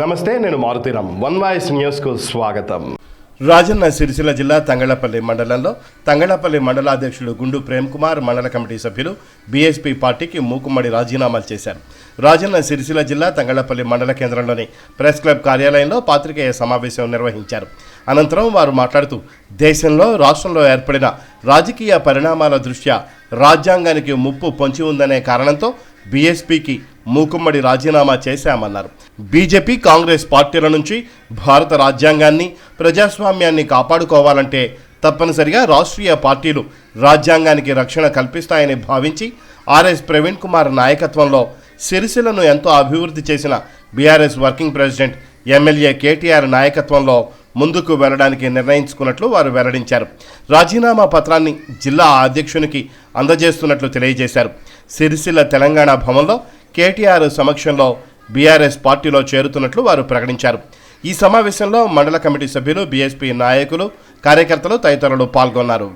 నమస్తే, నేను Maruthi Ram. One voice న్యూస్కు స్వాగతం. రాజన్న సిరిసిల్ల జిల్లా తంగళ్లపల్లి మండలంలో తంగళ్లపల్లి మండలాధ్యక్షుడు గుండు ప్రేమ్ కుమార్, మండల కమిటీ సభ్యులు బీఎస్పీ పార్టీకి మూకుమ్మడి రాజీనామాలు చేశారు. రాజన్న సిరిసిల్ల జిల్లా తంగళ్లపల్లి మండల కేంద్రంలోని ప్రెస్ క్లబ్ కార్యాలయంలో పాత్రికేయ సమావేశం నిర్వహించారు. అనంతరం వారు మాట్లాడుతూ, దేశంలో రాష్ట్రంలో ఏర్పడిన రాజకీయ పరిణామాల దృష్ట్యా రాజ్యాంగానికి ముప్పు పొంచి ఉందనే కారణంతో బీఎస్పీకి మూకుమ్మడి రాజీనామా చేశామన్నారు. బీజేపీ, కాంగ్రెస్ పార్టీల నుంచి భారత రాజ్యాంగాన్ని, ప్రజాస్వామ్యాన్ని కాపాడుకోవాలంటే తప్పనిసరిగా రాష్ట్రీయ పార్టీలు రాజ్యాంగానికి రక్షణ కల్పిస్తాయని భావించి ఆర్ఎస్ ప్రవీణ్ కుమార్ నాయకత్వంలో సిరిసిల్లను ఎంతో అభివృద్ధి చేసిన BRS working president MLA KTR నాయకత్వంలో ముందుకు వెళ్లడానికి నిర్ణయించుకున్నట్లు వారు వెల్లడించారు. రాజీనామా పత్రాన్ని జిల్లా అధ్యక్షునికి అందజేస్తున్నట్లు తెలియజేశారు. సిరిసిల్ల తెలంగాణ భవన్లో కేటీఆర్ సమక్షంలో బీఆర్ఎస్ పార్టీలో చేరుతున్నట్లు వారు ప్రకటించారు. ఈ సమావేశంలో మండల కమిటీ సభ్యులు, బీఎస్పీ నాయకులు, కార్యకర్తలు తదితరులు పాల్గొన్నారు.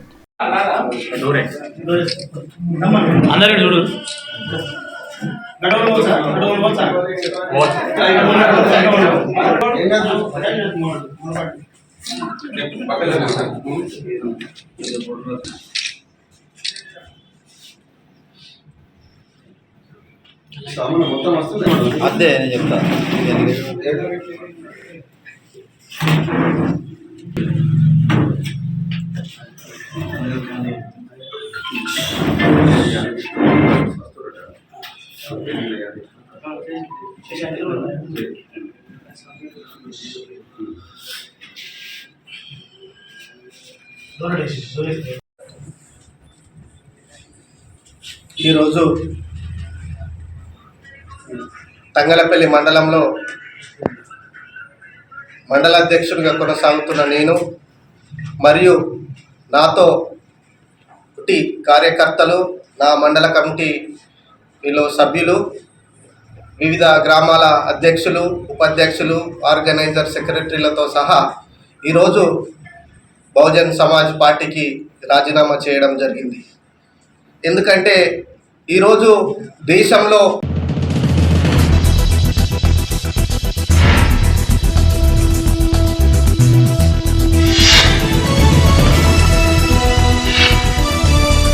అదే నేను చెప్తా. ఈరోజు తంగళ్లపల్లి మండలంలో మండలాధ్యక్షుడిగా కొనసాగుతున్న నేను మరియు నాతో కార్యకర్తలు, నా మండల కమిటీలో సభ్యులు, వివిధ గ్రామాల అధ్యక్షులు, ఉపాధ్యక్షులు, ఆర్గనైజర్, సెక్రటరీలతో సహా ఈరోజు బహుజన్ సమాజ్ పార్టీకి రాజీనామా చేయడం జరిగింది. ఎందుకంటే ఈరోజు దేశంలో